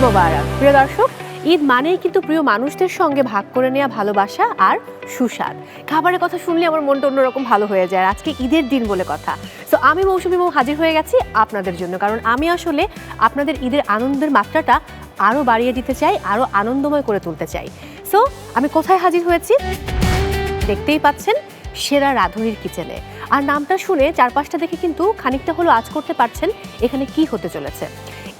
মোবারক। প্রিয় দর্শক, ঈদ মানেই কিন্তু প্রিয় মানুষদের সঙ্গে ভাগ করে নেওয়া ভালোবাসা আর সুস্বাদ। খাবারের কথা শুনলে আমার মনটা অন্যরকম ভালো হয়ে যায়। আজকে ঈদের দিন বলে কথা। সো আমি মৌসুমী মৌ হাজির হয়ে গেছি আপনাদের জন্য, কারণ আমি আসলে আপনাদের ঈদের আনন্দের মাত্রাটা আরও বাড়িয়ে দিতে চাই, আরও আনন্দময় করে তুলতে চাই। সো আমি কোথায় হাজির হয়েছি দেখতেই পাচ্ছেন, সেরা রাঁধুনির কিচেনে। আর নামটা শুনে চারপাশটা দেখে কিন্তু খানিকটা হলো আজ করতে পারছেন এখানে কি হতে চলেছে।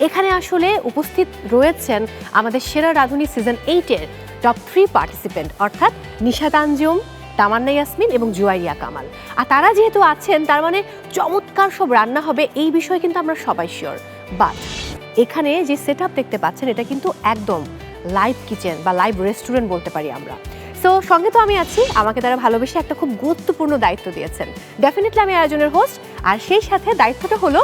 এখানে আসলে উপস্থিত রয়েছেন আমাদের সেরা রাঁধুনি সিজন 8-এর টপ 3 পার্টিসিপেন্ট, অর্থাৎ নিশাত আঞ্জুম, তামান্না ইয়াসমিন এবং জুয়াইয়া কামাল। আর তারা যেহেতু আছেন, তার মানে চমৎকার সব রান্না হবে এই বিষয়ে কিন্তু আমরা সবাই শিওর। বাট এখানে যে সেট আপ দেখতে পাচ্ছেন, এটা কিন্তু একদম লাইভ কিচেন বা লাইভ রেস্টুরেন্ট বলতে পারি আমরা। সো সঙ্গে তো আমি আছি, আমাকে তারা ভালোবেসে একটা খুব গুরুত্বপূর্ণ দায়িত্ব দিয়েছেন। ডেফিনেটলি আমি আয়োজনের হোস্ট, আর সেই সাথে দায়িত্বটা হলো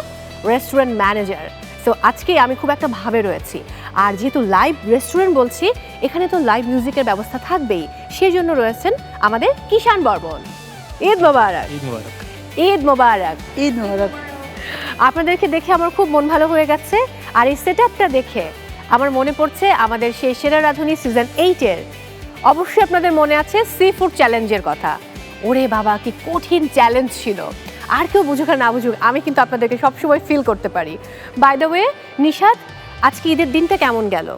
রেস্টুরেন্ট ম্যানেজার। সো আজকে আমি খুব একটা ভাবে রয়েছি, আর যেহেতু লাইভ রেস্টুরেন্ট বলছি, এখানে তো লাইভ মিউজিকের ব্যবস্থা থাকবেই। সেই জন্য রয়েছেন আমাদের কিষান বর্মন। ঈদ মোবারক। ঈদ মোবারক। ঈদ মোবারক। ঈদ মোবারক। আপনাদেরকে দেখে আমার খুব মন ভালো হয়ে গেছে, আর এই সেট আপটা দেখে আমার মনে পড়ছে আমাদের সেই সেরা রাঁধুনি সিজন 8-এর। অবশ্যই আপনাদের মনে আছে সি ফুড চ্যালেঞ্জের কথা। ওরে বাবা, কি কঠিন চ্যালেঞ্জ ছিল! আর কেউ বুঝুক আর না বুঝুক, আমি কিন্তু আপনাদেরকে সবসময় ফিল করতে পারি। বাই দ্য ওয়ে, নিশাত, আজকে ঈদের দিনটা কেমন গেল?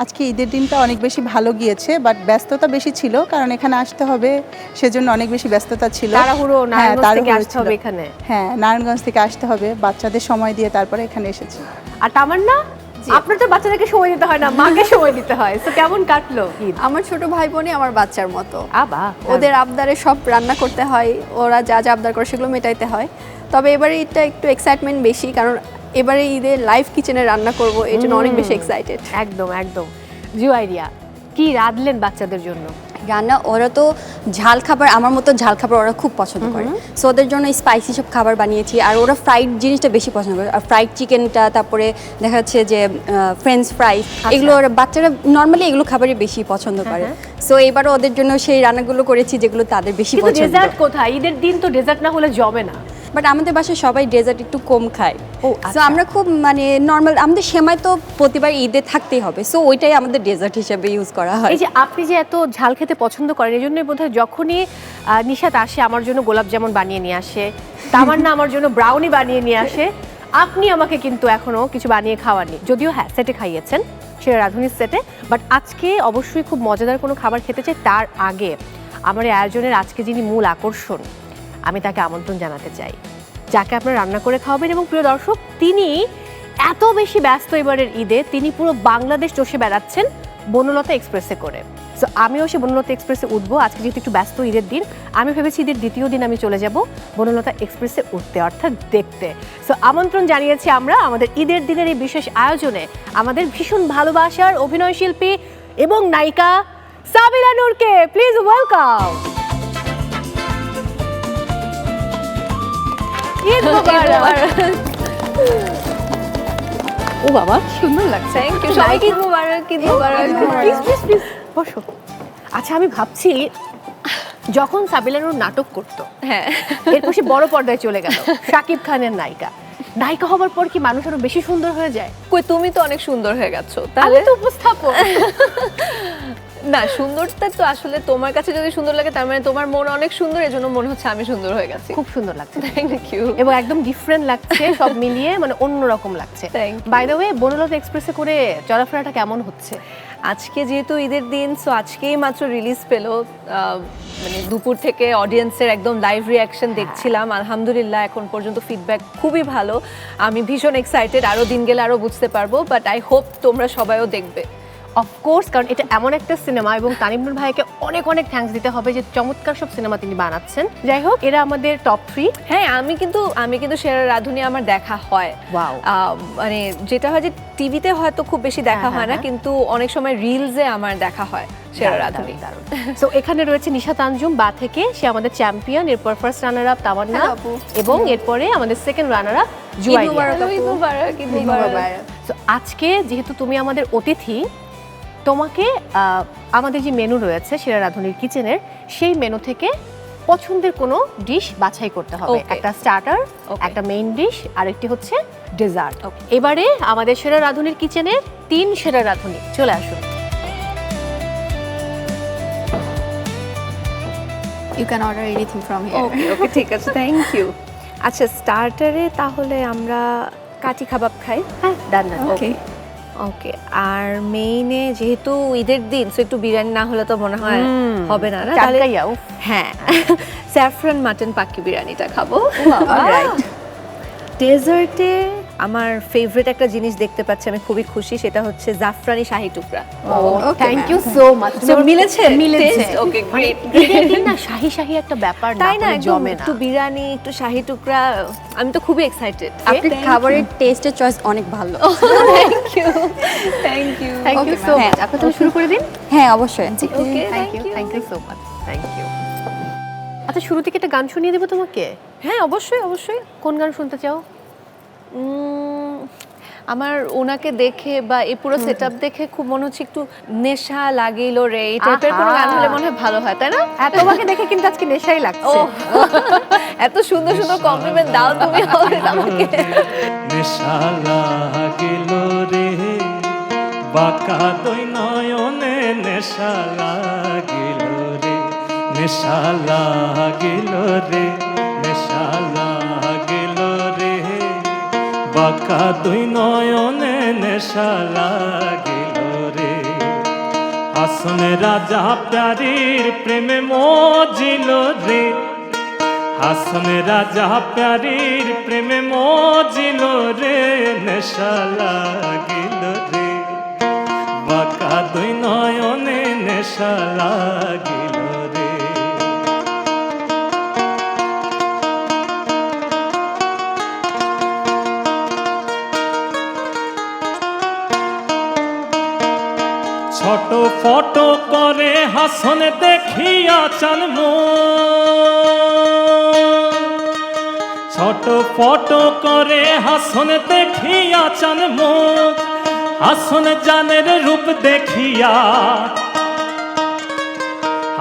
আজকে ঈদের দিনটা অনেক বেশি ভালো গিয়েছে, বাট ব্যস্ততা বেশি ছিল, কারণ এখানে আসতে হবে, সেজন্য অনেক বেশি ব্যস্ততা ছিল। তাড়াহুড়ো, নারায়ণগঞ্জ থেকে আসতে হবে এখানে। হ্যাঁ, নারায়ণগঞ্জ থেকে আসতে হবে, বাচ্চাদের সময় দিয়ে তারপরে এখানে এসেছি। আর তামান্না, আপনার তো বাচ্চাদেরকে সময় দিতে হয় না, মাকে সময় দিতে হয়। তো কেমন কাটলো ঈদ? আমার ছোট ভাই বোনই আমার বাচ্চার মতো। আবা, ওদের আবদারে সব রান্না করতে হয়, ওরা যা যা আবদার করে সেগুলো মেটাইতে হয়। তবে এবারে ঈদটা একটু এক্সাইটমেন্ট বেশি, কারণ এবারে ঈদে লাইভ কিচেনে রান্না করব, এই জন্য অনেক বেশি এক্সাইটেড। একদম একদম। জুয়াইরিয়া, কি রাঁধলেন বাচ্চাদের জন্য? রান্না, ওরা তো ঝাল খাবার, আমার মতো ঝাল খাবার ওরা খুব পছন্দ করে। সো ওদের জন্য স্পাইসি সব খাবার বানিয়েছি, আর ওরা ফ্রাইড জিনিসটা বেশি পছন্দ করে। আর ফ্রাইড চিকেনটা, তারপরে দেখা যাচ্ছে যে ফ্রেঞ্চ ফ্রাইস, এগুলো ওরা বাচ্চারা নর্মালি এগুলো খাবারই বেশি পছন্দ করে। সো এবারও ওদের জন্য সেই রান্নাগুলো করেছি যেগুলো তাদের বেশি কিন্তু পছন্দ। ডেজার্ট কোথায়? ঈদের দিন তো ডেজার্ট না হলে জমে না। বাট আমাদের বাসায় সবাই ডেজার্ট একটু কম খায়। ও, সো আচ্ছা। আমরা খুব মানে নর্মাল, আমাদের সেমাই তো প্রতিবার ঈদে থাকতেই হবে, সো ওইটাই আমাদের ডেজার্ট হিসেবে ইউজ করা হয়। এই যে আপনি যে এত ঝাল খেতে পছন্দ করেন, এই জন্যই বোধহয় যখনই নিশাত আসে আমার জন্য গোলাপ জামুন বানিয়ে নিয়ে আসে, তামান্না আমার জন্য ব্রাউনি বানিয়ে নিয়ে আসে। আপনি আমাকে কিন্তু এখনো কিছু বানিয়ে খাওয়াননি, যদিও হ্যাঁ সেটে খাইয়েছেন, সেটা রাঁধুনির সেটে। বাট আজকে অবশ্যই খুব মজাদার কোনো খাবার খেতে চাই। তার আগে আমার এই আয়োজনের আজকে যিনি মূল আকর্ষণ, আমি তাকে আমন্ত্রণ জানাতে চাই, যাকে আপনারা রান্না করে খাওয়াবেন। এবং প্রিয় দর্শক, তিনি এত বেশি ব্যস্ত এবারের ঈদে, তিনি পুরো বাংলাদেশ চষে বেড়াচ্ছেন বনলতা এক্সপ্রেসে করে। সো আমিও সে বনলতা এক্সপ্রেসে উঠবো। আজকে যেহেতু একটু ব্যস্ত ঈদের দিন, আমি ভেবেছি ঈদের দ্বিতীয় দিন আমি চলে যাব বনলতা এক্সপ্রেসে উঠতে, অর্থাৎ দেখতে। সো আমন্ত্রণ জানিয়েছি আমরা আমাদের ঈদের দিনের এই বিশেষ আয়োজনে আমাদের ভীষণ ভালোবাসার অভিনয় শিল্পী এবং নায়িকা সাবিলা নূরকে। Please welcome. ঈদ মোবারক। ও বাবা, সুন্দর লাগছে। থ্যাংক ইউ, সবাইকে ঈদ মোবারক। ঈদ মোবারক। প্লিজ প্লিজ প্লিজ বসো। আচ্ছা, আমি ভাবছি যখন সাবিলা নূর নাটক করতো, হ্যাঁ, এরপর সে বড় পর্দায় চলে গেল, শাকিব খানের নায়িকা। নায়িকা হবার পর কি মানুষ আরো বেশি সুন্দর হয়ে যায়? কই, তুমি তো অনেক সুন্দর হয়ে গেছো। আমি তাহলে তো উপস্থাপক। না, সুন্দরটা তো আসলে তোমার কাছে যদি সুন্দর লাগে, তার মানে তোমার মন অনেক সুন্দর, এজন্য মনে হচ্ছে আমি সুন্দর হয়ে গেছি। খুব সুন্দর লাগছে, থ্যাংক ইউ। এবং একদম ডিফারেন্ট লাগছে, সব মিলিয়ে মানে অন্যরকম লাগছে। Thank you. By the way, Banalata এক্সপ্রেসে করে চলাফেরাটা কেমন হচ্ছে? আজকে যেহেতু ঈদের দিন, সো আজকেই মাত্র রিলিজ পেলো, মানে দুপুর থেকে অডিয়েন্সের একদম লাইভ রিয়াকশন দেখছিলাম। আলহামদুলিল্লাহ, এখন পর্যন্ত ফিডব্যাক খুবই ভালো। আমি ভীষণ এক্সাইটেড, আরও দিন গেলে আরও বুঝতে পারবো, বাট আই হোপ তোমরা সবাইও দেখবে। অফকোর্স, কারণ এটা এমন একটা সিনেমা, এবং তানিম নূর ভাইকে অনেক অনেক থ্যাঙ্কস দিতে হবে যে চমৎকার সব সিনেমা তিনি বানাচ্ছেন। যাই হোক, এরা আমাদের টপ 3। হ্যাঁ, আমি কিন্তু সেরা রাঁধুনি আমার দেখা হয়। Wow. মানে যেটা হয় যে টিভিতে হয়তো খুব বেশি দেখা হ্যাঁ, হয় না, হ্যাঁ। কিন্তু অনেক সময় রিলসে আমার দেখা হয় সেরা রাঁধুনি। সো এখানে রয়েছে নিশাত আঞ্জুম বা থেকে, সে আমাদের চ্যাম্পিয়ন। এরপর first runner up Tamanna, Hello, আপু। এবং এরপরে আমাদের second runner up Eid Juairiya. মুবারক আপু। ঈদ মুবারক, ঈদ মুবারক। সো আজকে যেহেতু তুমি আমাদের অতিথি, তোমাকে আমাদের যে মেনু রয়েছে সেরা রাঁধুনির কিচেনের, সেই মেনু থেকে পছন্দের কোনো ডিশ বাছাই করতে হবে। Okay. একটা স্টার্টার, Okay. একটা মেইন ডিশ, আর একটি হচ্ছে ডেজার্ট। এবারে আমাদের সেরা রাঁধুনির কিচেনের 3 সেরা রাঁধুনি চলে আসুন। You can order anything from here. Okay okay ঠিক আছে, থ্যাংক ইউ। আচ্ছা, স্টার্টারে তাহলে আমরা কাঠি কাবাব খাই। হ্যাঁ, ডান ডান। ওকে ওকে। আর মেইনে যেহেতু ঈদের দিন, সো একটু বিরিয়ানি না হলে তো মনে হয় হবে না, না? তাহলে চাটকাইয়া, উফ। হ্যাঁ, স্যাফরান মাটন পাক্কি বিরিয়ানিটা খাবো। রাইট। ডেজার্টে আমার ফেভারিট একটা জিনিস দেখতে পাচ্ছি, আমি খুবই খুশি, সেটা হচ্ছে zafrani shahi tukda. Thank you so much. So, মিলেছে? মিলেছে। Taste? Okay, great. ঈদের দিন না শাহি শাহি একটা ব্যাপার, তাই না, হলে একদম জমে না। একটু বিরিয়ানি, একটু শাহি টুকরা, আমি তো খুবই এক্সাইটেড। আপনার খাবারের টেস্টের চয়েস অনেক ভালো। Thank you thank you. Thank you Okay, so ma'am. Much. আপনি তাহলে শুরু করে দিন। হ্যাঁ, অবশ্যই। Okay, thank you so much. Thank you. আচ্ছা, শুরু থেকে একটা গান শুনিয়ে দেবো তোমাকে। হ্যাঁ, অবশ্যই অবশ্যই। কোন গান শুনতে চাও? আমার ওনাকে দেখে বা এই পুরো সেটআপ দেখে খুব মনে হচ্ছে একটু নেশা লাগিল রে, এই টাইপের কোনো গান হলে মনে হয় ভালো হয়, তাই না? হ্যাঁ, তোমাকে দেখে কিন্তু আজকে নেশাই ও লাগছে। এত সুন্দর সুন্দর কমপ্লিমেন্ট দাও তুমি অলওয়েজ আমাকে। নেশা লাগিল রে বাঁকা দুই নয়নে, নেশা লাগিল রে, নেশা লাগিল রে, নেশা লাগিল রে বাঁকা দুই নয়নে, নেশা লাগিল রে। হাসন রাজা প্যারির প্রেমে মজিল রে, হাসন রাজা প্যারির প্রেমে মজিল রে, নেশা লাগিল রে বাঁকা দুই নয়নে, নেশা লাগিল রে। ছোট ফটো করে হাসন দেখিয়া চান ছোট ফটো করে হাসন দেখিয়া চান মুখ, হাসন জানের রূপ দেখিয়া,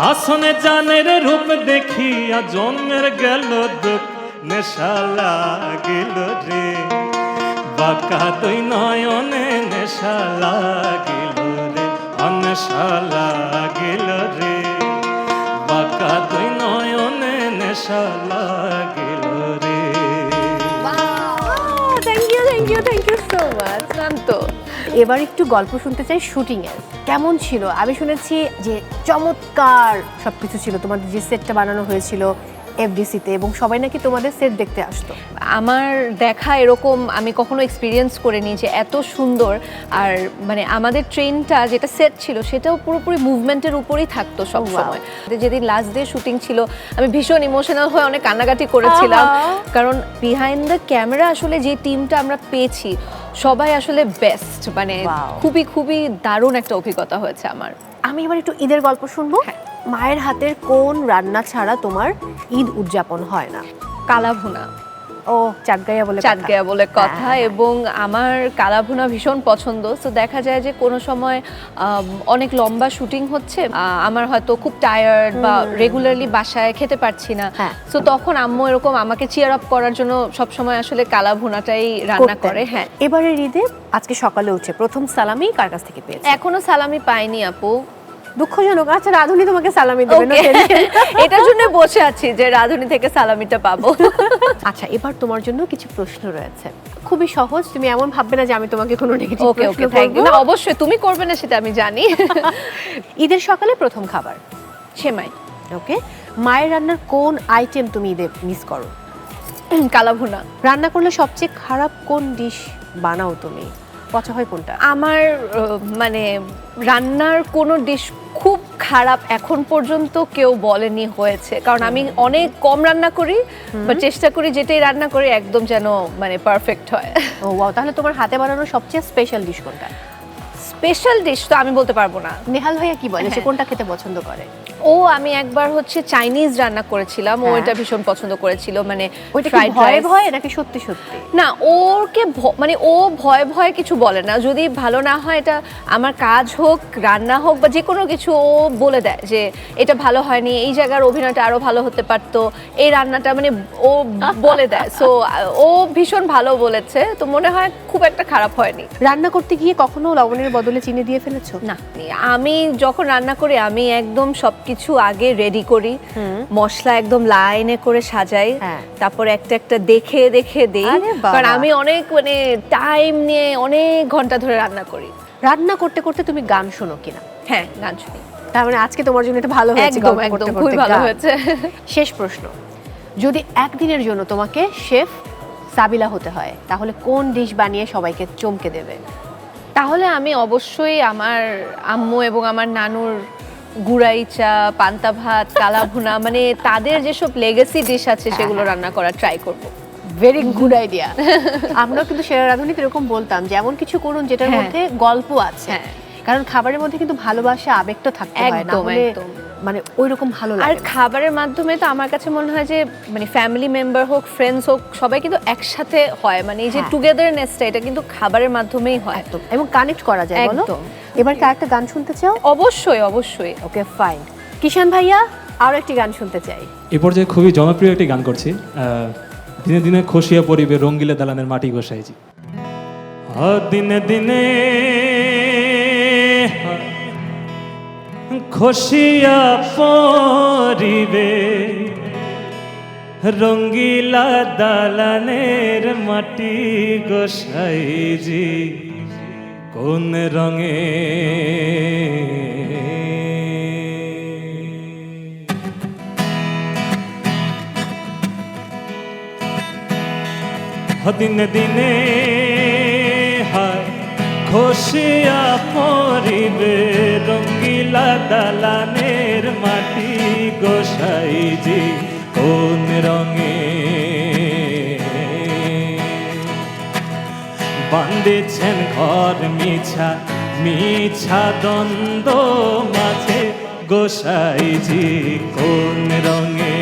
হাসন জানের রূপ দেখিয়া জন্মের গেল দুঃখ, নেশা লাগিল রে বাঁকা দুই নয়নে, নেশা লাগিল রে, নেশা লাগিল রে বাঁকা দুই নয়নে, নেশা লাগিল রে। Thank you so much. শান্ত। এবার একটু গল্প শুনতে চাই শুটিং এর। কেমন ছিল? আমি শুনেছি যে চমৎকার সবকিছু ছিল, তোমাদের যে সেটটা বানানো হয়েছিল এফডিসিতে, এবং সবাই নাকি তোমাদের সেট দেখতে আসতো। আমার দেখা এরকম আমি কখনো এক্সপিরিয়েন্স করিনি যে এত সুন্দর। আর মানে আমাদের ট্রেনটা যেটা সেট ছিল সেটাও পুরোপুরি মুভমেন্টের উপরেই থাকতো সব সময়। যেদিন লাস্ট ডে শুটিং ছিল আমি ভীষণ ইমোশনাল হয়ে অনেক কান্নাকাটি করেছিলাম, কারণ বিহাইন্ড দ্য ক্যামেরা আসলে যে টিমটা আমরা পেয়েছি সবাই আসলে বেস্ট, মানে খুবই খুবই দারুণ একটা অভিজ্ঞতা হয়েছে আমার। আমি এবার একটু ঈদের গল্প শুনবো। মায়ের হাতের কোন রান্না ছাড়া তোমার ঈদ উদযাপন হয় না? কালাভুনা। ও, চাটগাইয়া বলে চাটগায়া বলে কথা। এবং আমার কালাভুনা ভীষণ পছন্দ। তো দেখা যায় যে কোনো সময় অনেক লম্বা শুটিং হচ্ছে, আমার হয়তো খুব টায়ার্ড বা রেগুলারলি বাসায় খেতে পারছি না, সো তখন আম্মু এরকম আমাকে চিয়ার আপ করার জন্য সব সময় আসলে কালাভুনাটাই রান্না করে। হ্যাঁ, এবারের ঈদে আজকে সকালে উঠে প্রথম সালামি কার কাছ থেকে পেয়েছে? এখনো সালামি পাইনি আপু, দুঃখজনক। আচ্ছা, রাধুনি তোমাকে সালামি দেবে না? এটার জন্য বসে আছি যে রাধুনি থেকে সালামিটা পাবো। আচ্ছা, এবার তোমার জন্য কিছু প্রশ্ন রয়েছে, খুবই সহজ, তুমি এমন ভাববে না যে আমি তোমাকে কোনো নেগেটিভ ওকে প্রশ্ন ওকে, থ্যাংক ইউ। করব। না, অবশ্যই তুমি করবে না সেটা আমি জানি। ঈদের সকালে প্রথম খাবার সেমাই। ওকে। মায়ের রান্নার কোন আইটেম তুমি ঈদে মিস করো? কালাভুনা। রান্না করলে সবচেয়ে খারাপ কোন ডিশ বানাও তুমি? পচা হয় কোনটা? আমার মানে রান্নার কোনো ডিশ খুব খারাপ এখন পর্যন্ত কেউ বলেনি হয়েছে, কারণ আমি অনেক কম রান্না করি, বা চেষ্টা করি যেটাই রান্না করি একদম যেন মানে পারফেক্ট হয়। ও ওয়াও, তাহলে তোমার হাতে বানানো সবচেয়ে স্পেশাল ডিশ কোনটা? স্পেশাল ডিশ তো আমি বলতে পারবো না। নেহাল ভাইয়া কি বলে সে কোনটা খেতে পছন্দ করে? আমি একবার হচ্ছে চাইনিজ রান্না করেছিলাম, ও হ্যাঁ। এটা ভীষণ পছন্দ করেছিল, মানে ওইটা কি fried ভয়ে rice। ভয়ে নাকি সত্যি সত্যি? না, ওরকে মানে ও ভয়ে ভয়ে কিছু বলে না, যদি ভালো না হয় এটা আমার কাজ হোক রান্না হোক বা যে কোনো কিছু, ও বলে দেয় যে এটা ভালো হয়নি, এই জায়গার অভিনয়টা আরো ভালো হতে পারতো, এই রান্নাটা, মানে ও বলে দেয়। সো ও ভীষণ ভালো বলেছে, তো মনে হয় খুব একটা খারাপ হয়নি। রান্না করতে গিয়ে কখনো লবণের বদলে চিনি দিয়ে ফেলেছো? না, আমি যখন রান্না করি আমি একদম সবকিছু আগে রেডি করি, মশলা একদম লাইনে করে সাজাই, হ্যাঁ। তারপর একটা একটা দেখে দেখে দেই, আরে বাবা। কারণ আমি অনেক মানে টাইম নিয়ে অনেক ঘন্টা ধরে রান্না করি। রান্না করতে করতে তুমি গান শোনো কিনা? হ্যাঁ, গান শুনি। তার মানে আজকে তোমার জন্য এটা ভালো হয়েছে, একদম গল্প একদম করতে খুবই করতে ভালো গান। হয়েছে। শেষ প্রশ্ন, যদি একদিনের জন্য তোমাকে শেফ সাবিলা হতে হয় তাহলে কোন ডিশ বানিয়ে সবাইকে চমকে দেবে? তাহলে আমি অবশ্যই আমার আম্মু এবং আমার নানুর গুড়াই চা, পান্তা ভাত, কালা ভুনা, মানে তাদের যেসব লেগেসি ডিশ আছে সেগুলো রান্না করার ট্রাই করব। Very good idea. আমরাও কিন্তু সেরা রাঁধুনিতে এরকম বলতাম যে এমন কিছু করুন যেটার হ্যাঁ। মধ্যে গল্প আছে, হ্যাঁ। কারণ খাবারের মধ্যে কিন্তু ভালোবাসা আবেগটা থাকতে হয়, না একদম, হলে একদম। মানে ওইরকম ভালো আর লাগে না। খাবারের মাধ্যমে তো আমার কাছে মনে হয় যে মানে ফ্যামিলি মেম্বার হোক, ফ্রেন্ডস হোক, সবাই কিন্তু একসাথে হয়, মানে এই যে হ্যাঁ। টুগেদারনেসটা এটা কিন্তু খাবারের মাধ্যমেই হয়। একদম, এবং কানেক্ট করা যায়। বলো, একদম। এবার কি একটা গান শুনতে চাও? অবশ্যই অবশ্যই। ওকে ফাইন, কিষান ভাইয়া আরো একটি গান শুনতে চাই। এ পর্যায়ে খুবই জনপ্রিয় একটি গান করছি, দিনে দিনে খসিয়া পরিবে রঙ্গিলা দালানের মাটি গোসাইজি। দিনে দিনে খসিয়া পরিবে রঙ্গিলা দালানের মাটি গোসাইজি, কোন রঙে দিনে দিনে হায় খসিয়া পরিবে রঙ্গিলা দালানের মাটি গোসাইজি, কোন রঙে বাঁধেছেন ঘর মিছা মিছা দ্বন্দ্ব মাঝে গোসাইজি, কোন রঙে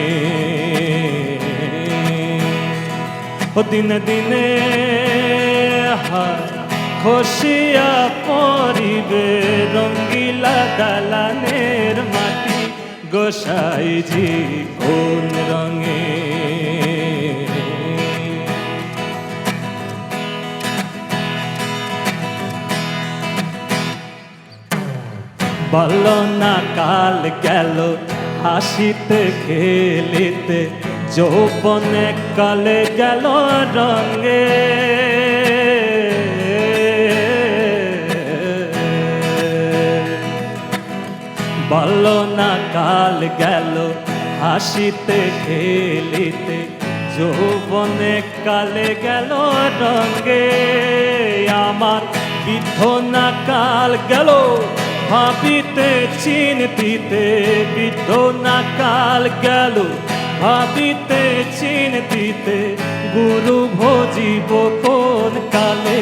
দিনে দিনে খসিয়া পরিবে রঙ্গিলা দালানের মাটি গোসাইজি, কোন রঙে বল না কাল গেল হাসিতে খেলিতে, যৌবনে কালে গেল রঙে, বল না কাল গেল হাসিতে খেলিতে, যৌবনে কালে গেল রঙে, আমার বিধনা কাল গেল ভাবিতে চিনতিতে, বিধনা কাল গেল ভাবিতে চিনতিতে, গুরু ভজিব কোন কালে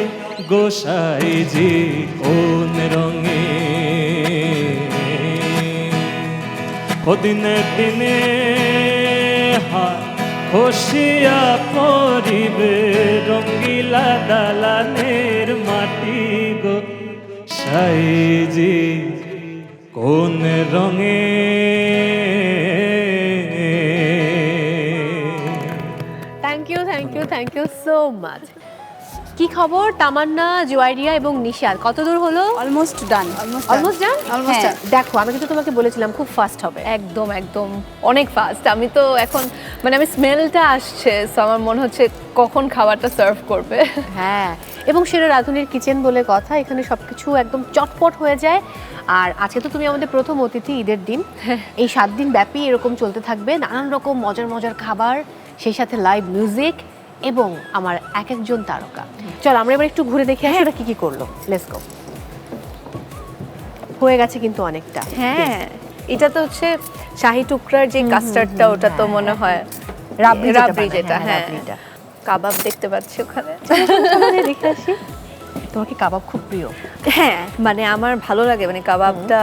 গোসাইজি, কোন রঙে দিনে দিনে খসিয়া পরিবে রঙ্গিলা দালানের মাটি গোসাইজি, কোন রঙে থ্যাংক ইউ সো মাচ। কি খবর তামান্না, জুয়াইরিয়া এবং নিশাদ, কত দূর হলো? Almost done. Almost done. Almost done. দেখো আমি কিন্তু তোমাকে বলেছিলাম খুব ফাস্ট হবে। একদম একদম অনেক ফাস্ট। আমি তো এখন মানে আমি স্মেলটা আসছে, সো আমার মনে হচ্ছে কখন খাবারটা সার্ভ করবে। হ্যাঁ, এবং সেরা রাঁধুনির কিচেন বলে কথা, এখানে সবকিছু একদম চটপট হয়ে যায়। আর আজকে তো তুমি আমাদের প্রথম অতিথি ঈদের দিন, এই 7 দিন ব্যাপী এরকম চলতে থাকবে, নানান রকম মজার মজার খাবার, সেই সাথে লাইভ মিউজিক এবং আমার এক একজন তারকা। চল আমরা এবার একটু ঘুরে দেখে আসি ওরা কি কি করলো। Let's go. হয়ে গেছে কিন্তু অনেকটা। হ্যাঁ, এটা তো হচ্ছে শাহী টুকরার যে কাস্টার্ডটা, ওটা তো মনে হয় রাবড়ি রাবড়ি যেটা। হ্যাঁ, রাবড়িটা। কাবাব দেখতে পাচ্ছি ওখানে। চলো দেখে আসি। তোমার কি কাবাব খুব প্রিয়? হ্যাঁ, মানে আমার ভালো লাগে, মানে কাবাবটা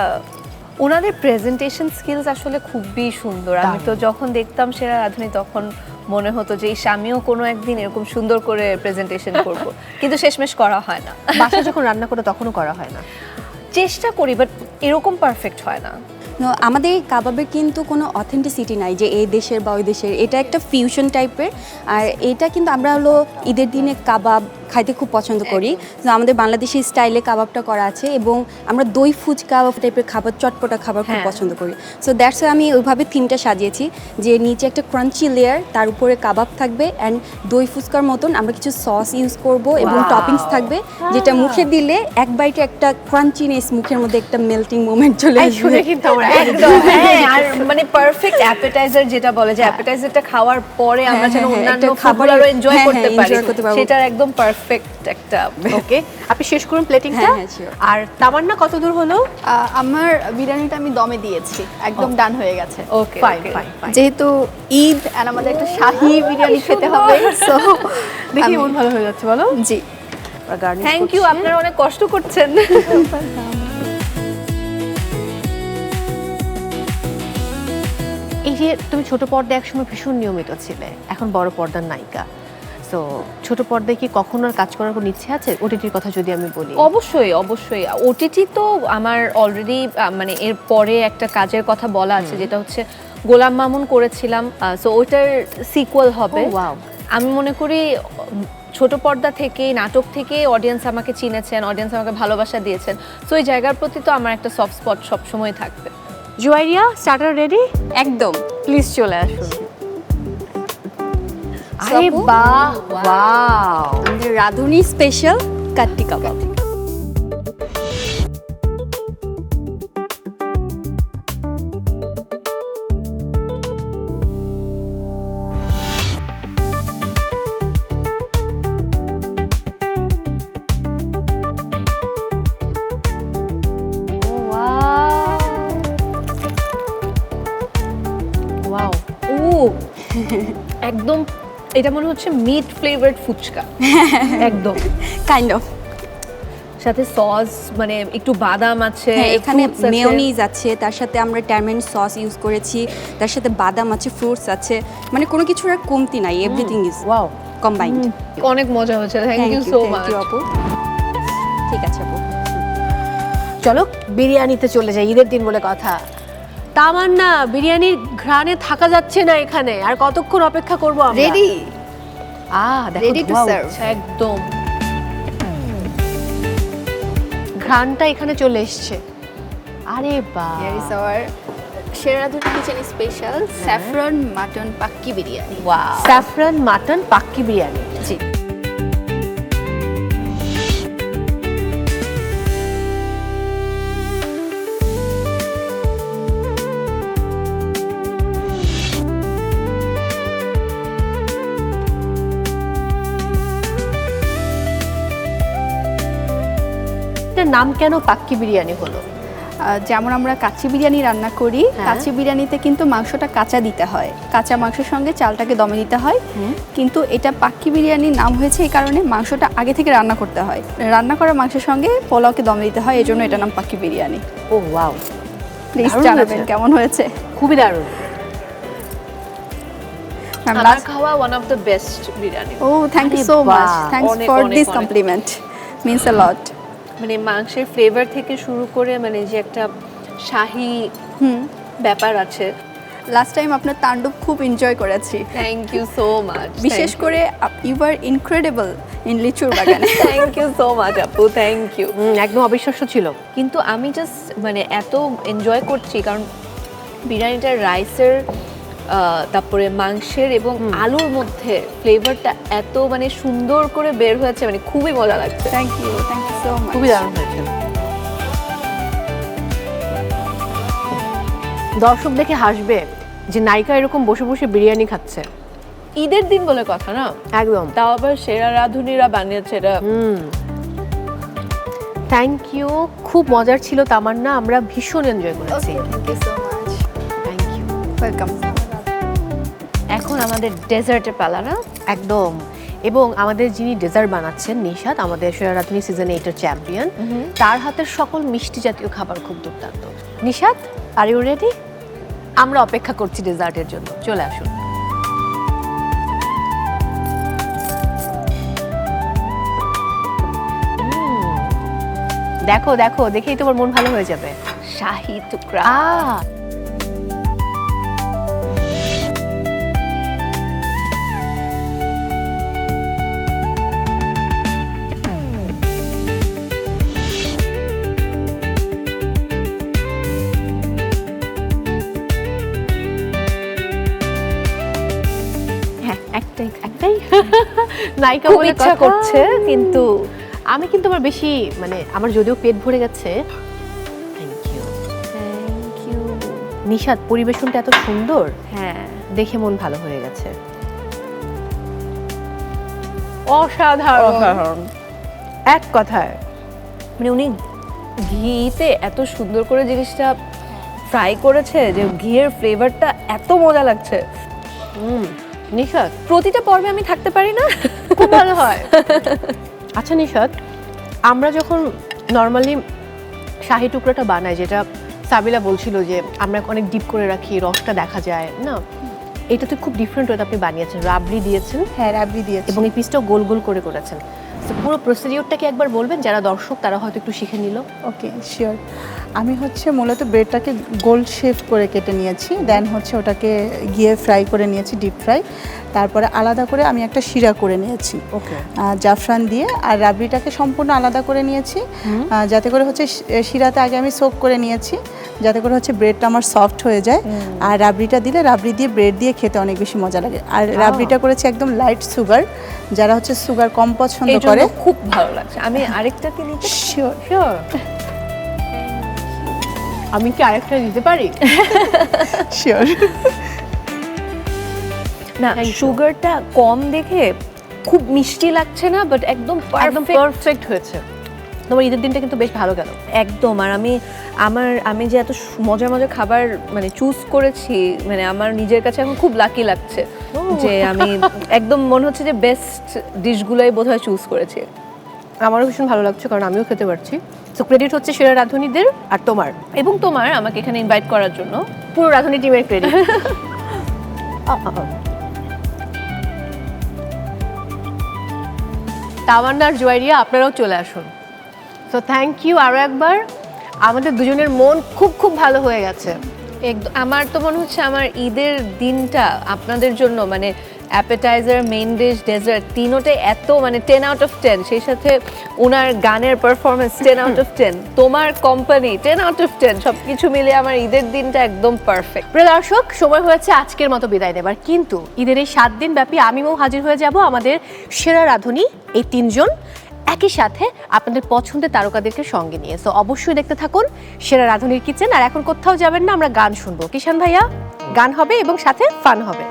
ওনাদের প্রেজেন্টেশন স্কিলস আসলে খুবই সুন্দর। আমি তো যখন দেখতাম সেরা রাঁধুনি তখন মনে হতো যে ইস, আমিও কোনো একদিন এরকম সুন্দর করে প্রেজেন্টেশন করব, কিন্তু শেষমেশ করা হয় না। বাসায় যখন রান্না করে তখনও করা হয় না? চেষ্টা করি, বাট এরকম পারফেক্ট হয় না। No, আমাদের এই কাবাবের কিন্তু কোনো অথেন্টিসিটি নাই যে এই দেশের বা ওই দেশের, এটা একটা ফিউশন টাইপের। আর এটা কিন্তু আমরা হলো ঈদের দিনে কাবাব খাইতে খুব পছন্দ করি। তো আমাদের বাংলাদেশি স্টাইলে কাবাবটা করা আছে এবং আমরা দই ফুচকা টাইপের খাবার, চটপটা খাবার খুব হ্যাঁ। পছন্দ করি। সো দ্যাটস আমি ওইভাবে থিমটা সাজিয়েছি যে নিচে একটা ক্রাঞ্চি লেয়ার, তার উপরে কাবাব থাকবে অ্যান্ড দই ফুচকার মতন আমরা কিছু সস ইউজ করব এবং Wow. টপিংস থাকবে, যেটা মুখে দিলে এক বাইটে একটা ক্রাঞ্চিনেস, মুখের মধ্যে একটা মেল্টিং মোমেন্ট চলে এই শুনে আসবে। কিন্তু আমরা একদম হ্যাঁ, আর মানে পারফেক্ট অ্যাপেটাইজার যেটা বলে যে অ্যাপেটাইজারটা খাওয়ার পরে আমরা যেন হ্যাঁ, অন্যান্য একটা খাবারের- খাবারও এনজয় হ্যাঁ, করতে হ্যাঁ, পারি, enjoy করতে পারবো। সেটার একদম পারফেক্ট একটা ওকে, আপনি শেষ করুন প্লেটিংটা। হ্যাঁ, হ্যাঁ, sure. আর তামান্না কত দূর হলো? আমার বিরিয়ানিটা আমি দমে দিয়েছি, একদম ডান হয়ে গেছে। Okay fine fine fine. যেহেতু ঈদ আর আমাদের একটা শাহী বিরিয়ানি খেতে হবে, সো দেখি মন ভালো হয়ে যাচ্ছে, বলো। জি গার্নিশ থ্যাংক ইউ, আপনারা অনেক কষ্ট করছেন। এই যে তুমি ছোট পর্দায় একসময় ভীষণ নিয়মিত ছিলে, এখন বড় পর্দার নায়িকা, তো ছোট পর্দায় কি কখনো আর কাজ করার কোনো ইচ্ছে আছে? ওটিটির কথা যদি আমি বলি। অবশ্যই অবশ্যই, ওটিটি তো আমার অলরেডি মানে এর পরে একটা কাজের কথা বলা আছে, যেটা হচ্ছে গোলাম মামুন করেছিলাম, সো ওইটার সিকুয়েল হবে। Oh, wow. আমি মনে করি ছোট পর্দা থেকে, নাটক থেকে অডিয়েন্স আমাকে চিনেছেন, অডিয়েন্স আমাকে ভালোবাসা দিয়েছেন, সো এই জায়গার প্রতি তো আমার একটা সফট স্পট সবসময় থাকবে। Juairia, starter ready? একদম। প্লিজ চলে আসুন। আরে আপু? বাহ, ওয়াও। আমাদের রাঁধুনি স্পেশাল কাট্টি কাবাব। ওয়াও। ও একদম, এটা মনে হচ্ছে মিট ফ্লেভারড ফুচকা একদম, কাইন্ড অফ। সাথে সস মানে একটু বাদাম আছে, হ্যাঁ, এখানে fruits আছে। মেয়োনিজ আছে, তার সাথে আমরা ট্যামেন সস ইউজ করেছি, তার সাথে বাদাম আছে, ফ্রুটস আছে, মানে কোনো কিছুর আর কমতি নাই, এভরিথিং ইজ ওয়াও। কম্বাইন্ড। অনেক মজা হচ্ছে, থ্যাংক ইউ সো মাচ। আপু। ঠিক আছে আপু। চলো বিরিয়ানিতে চলে যাই, ঈদের দিন বলে কথা। তামান্না, বিরিয়ানির ঘ্রাণে থাকা যাচ্ছে না এখানে, আর কতক্ষণ অপেক্ষা করবো আমরা? রেডি, দেখো রেডি টু ধোঁয়া সার্ভ। উঠছে। একদম ঘ্রাণটা এখানে চলে এসছে। আরে বাহ, here is our Sheradun kitchen special saffron mutton pakki biryani. Wow, saffron mutton pakki biryani. জি এটার নাম কেন পাক্কি বিরিয়ানি হলো? যেমন আমরা কাচ্চি বিরিয়ানি রান্না করি, হ্যাঁ। কাচ্চি বিরিয়ানিতে কিন্তু মাংসটা কাঁচা দিতে হয়, কাঁচা মাংসের সঙ্গে চালটাকে দমে দিতে হয়। কিন্তু এটা পাক্কি বিরিয়ানির নাম হয়েছে এই কারণে মাংসটা আগে থেকে রান্না করতে হয়, রান্না করা মাংসের সঙ্গে পোলাওকে দমে দিতে হয়, এই জন্য এটার নাম পাক্কি বিরিয়ানি। ও ওয়াও, প্লিজ দারুণ জানাবেন হয়েছে। কেমন হয়েছে। খুবই দারুণ। ম্যাম আমার খাওয়া one of the best biryani. Oh thank you আরে সো মাচ, বাহ, থ্যাঙ্কস অনেক, ফর অনেক, দিস অনেক। Compliment, means a lot. মানে মাংসের ফ্লেভার থেকে শুরু করে মানে যে একটা শাহী ব্যাপার আছে। লাস্ট টাইম আপনার তাণ্ডব খুব এনজয় করেছি, থ্যাংক ইউ সো মাচ, বিশেষ করে ইউ আর ইনক্রেডিবল ইন লিচুর বাগানে। থ্যাংক ইউ সো মাচ আপু, থ্যাংক ইউ। একদম অবিশ্বাস্য ছিল। কিন্তু আমি জাস্ট মানে এত এনজয় করছি কারণ বিরিয়ানিটার রাইসের তারপরে মাংসের এবং আলুর মধ্যে ফ্লেভারটা এত মানে সুন্দর করে বের হয়েছে, মানে খুবই মজা লাগছে। Thank you so much. খুবই দারুণ হয়েছে। দর্শক দেখে হাসবে যে নায়িকা এরকম বসে বসে বিরিয়ানি খাচ্ছে। ঈদের দিন বলে কথা না, একদম। তাও আবার সেরা রাঁধুনিরা বানিয়েছে এটা। থ্যাংক ইউ, খুব মজার ছিল তামান্না, আমরা ভীষণ এনজয় করেছি। Thank you so much, thank you. Welcome. এখন আমাদের ডেজার্টের পালা না? একদম। এবং আমাদের যিনি ডেজার্ট বানাচ্ছেন নিশাত, আমাদের সেরা রাঁধুনি সিজন 8-এর চ্যাম্পিয়ন, তার হাতের সকল মিষ্টি জাতীয় খাবার খুব দুর্দান্ত। Nishat, are you ready? আমরা অপেক্ষা করছি ডেজার্টের জন্য, চলে আসুন। দেখো দেখো, দেখেই তোমার মন ভালো হয়ে যাবে। শাহি টুকরা। হ্যাঁ, একটাই নায়িকা খুব বলে ইচ্ছা কথা। করছে, কিন্তু আমি কিন্তু আমার বেশি মানে আমার যদিও পেট ভরে গেছে। Thank you. Thank you. Nishat, পরিবেশনটা এত সুন্দর, হ্যাঁ, দেখে মন ভালো হয়ে গেছে। অসাধারণ। এক কথায় মানে উনি ঘিতে এত সুন্দর করে জিনিসটা ফ্রাই করেছে যে ঘিয়ের ফ্লেভারটা এত মজা লাগছে। নিশাত প্রতিটা পর্বে আমি থাকতে পারি না, খুব ভালো হয়। আচ্ছা নিশাত, আমরা যখন নর্মালি শাহি টুকরাটা বানাই, যেটা সাবিলা বলছিল যে আমরা অনেক ডিপ করে রাখি, রসটা দেখা যায় না, এটা তো খুব ডিফারেন্ট ওয়েতে আপনি বানিয়েছেন, রাবড়ি দিয়েছেন হ্যাঁ, রাবড়ি দিয়েছি। এবং এই পিসটাও গোল গোল করে করেছেন। তো পুরো প্রসিডিওরটা কি একবার বলবেন, যারা দর্শক তারা হয়তো একটু শিখে নিল। ওকে, শিওর। আমি হচ্ছে মূলত ব্রেডটাকে গোল শেপ করে কেটে নিয়েছি, দেন হচ্ছে ওটাকে গিয়ে ফ্রাই করে নিয়েছি, ডিপ ফ্রাই। তারপরে আলাদা করে আমি একটা শিরা করে নিয়েছি ওকে, জাফরান দিয়ে, আর রাবড়িটাকে সম্পূর্ণ আলাদা করে নিয়েছি, যাতে করে হচ্ছে শিরাতে আগে আমি সোক করে নিয়েছি, যাতে করে হচ্ছে ব্রেডটা আমার সফট হয়ে যায়। আর রাবড়িটা দিলে রাবড়ি দিয়ে ব্রেড দিয়ে খেতে অনেক বেশি মজা লাগে। আর রাবড়িটা করেছি একদম লাইট সুগার, যারা হচ্ছে সুগার কম পছন্দ এই করে। জন্য খুব ভালো লাগছে। আমি আরেকটা কি নিতে? শিওর। শিওর। আমি কি আরেকটা দিতে পারি? শিওর। না, Thank you. সুগারটা কম দেখে খুব মিষ্টি লাগছে না, বাট একদম একদম পারফেক্ট হয়েছে। তোমার ঈদের দিনটা কিন্তু বেশ ভালো গেল। একদম। আর আমি যে এত মজার মজার খাবার মানে চুজ করেছি, মানে আমার নিজের কাছে এখন খুব লাকি লাগছে যে আমি একদম মনে হচ্ছে যে বেস্ট ডিশগুলোই বোধহয় চুজ করেছি। আমারও ভীষণ ভালো লাগছে, কারণ আমিও খেতে পারছি। তো ক্রেডিট হচ্ছে সেরা রাঁধুনিদের আর তোমার, এবং তোমার আমাকে এখানে ইনভাইট করার জন্য। পুরো রাঁধুনি টিমের ক্রেডিট। তামান্নার জুয়ারিয়া, আপনারাও চলে আসুন। তো থ্যাংক ইউ আরও একবার। আমাদের দুজনের মন খুব খুব ভালো হয়ে গেছে। একদম। আমার তো মনে হচ্ছে আমার ঈদের দিনটা আপনাদের জন্য মানে অ্যাপেটাইজার, মেইন ডিশ, ডেজার্ট তিনোটাই এত মানে 10 আউট অফ 10, সেই সাথে ওনার গানের পারফরমেন্স 10 আউট অফ 10, তোমার কোম্পানি 10 আউট অফ 10, সব কিছু মিলে আমার ঈদের দিনটা একদম পারফেক্ট। প্রিয় দর্শক, সময় হয়েছে আজকের মতো বিদায় নেবার, কিন্তু ঈদের এই 7 দিন ব্যাপী আমিও হাজির হয়ে যাব আমাদের সেরা রাঁধুনি এই 3 জন একই সাথে আপনাদের পছন্দের তারকাদেরকে সঙ্গে নিয়ে। সো অবশ্যই দেখতে থাকুন সেরা রাঁধুনির কিচেন। আর এখন কোথাও যাবেন না, আমরা গান শুনবো। কিষান ভাইয়া, গান হবে এবং সাথে ফান হবে।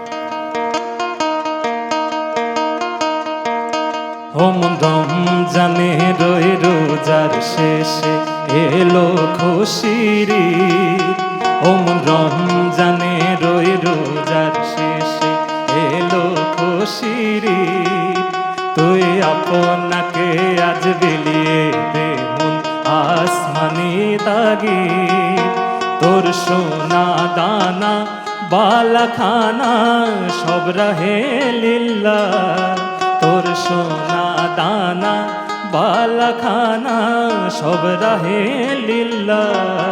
ও মন রমজানে রই রোজার শেষে এলো খুশির ঈদ। ও মন রমজানে রই রোজার শেষে এলো খুশির ঈদ। তুই আপনাকে আজ বিলিয়ে দে মন আসমানি তাগিদ। তোর সোনা দানা বালাখানা সব রাহে লিল্লাহ। তোর সোনা দানা বালাখানা সব রাহে লিল্লাহ।